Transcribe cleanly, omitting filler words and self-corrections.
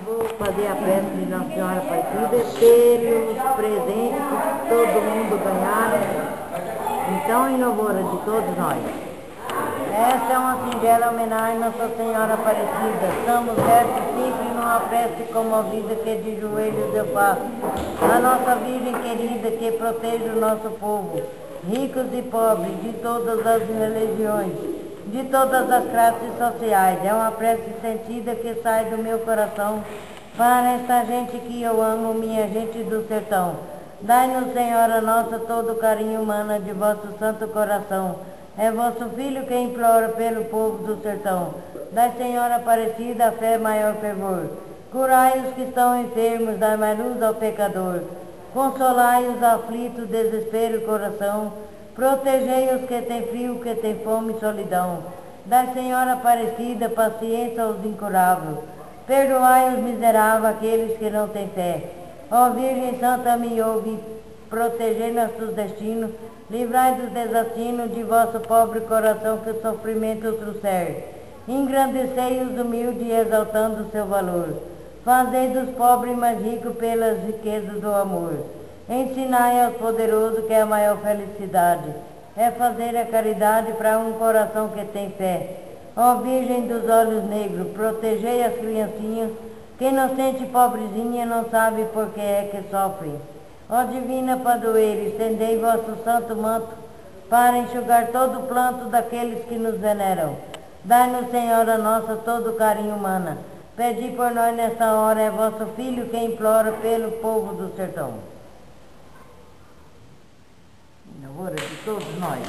Vou fazer a prece de Nossa Senhora Aparecida pelos presentes que todo mundo ganharam, então em louvor de todos nós. Esta é uma singela homenagem a Nossa Senhora Aparecida. Estamos versos simples numa prece comovida que de joelhos eu faço. A nossa Virgem querida que protege o nosso povo, ricos e pobres, de todas as religiões, de todas as classes sociais. É uma prece sentida que sai do meu coração para esta gente que eu amo, minha gente do sertão. Dai-nos, Senhora nossa, todo o carinho humano de vosso santo coração. É vosso Filho que implora pelo povo do sertão. Dai, Senhora Aparecida, a fé maior fervor. Curai os que estão enfermos, dai mais luz ao pecador. Consolai os aflitos, desespero e coração. Protegei os que têm frio, que têm fome e solidão. Dai, Senhora Aparecida, paciência aos incuráveis. Perdoai os miseráveis, aqueles que não têm fé. Ó Virgem Santa, me ouve, protegei nossos destinos. Livrai dos desatinos de vosso pobre coração que o sofrimento trouxer. Engrandecei os humildes, exaltando o seu valor. Fazei dos pobres mais ricos pelas riquezas do amor. Ensinai aos poderosos que é a maior felicidade é fazer a caridade para um coração que tem fé. Ó Virgem dos olhos negros, protegei as criancinhas, que inocente pobrezinha não sabe por que é que sofre. Ó Divina Padroeira, estendei vosso santo manto para enxugar todo o planto daqueles que nos veneram. Dai-nos, Senhora nossa, todo o carinho humano. Pedi por nós nesta hora, é vosso Filho que implora pelo povo do sertão. Em louvor de todos nós.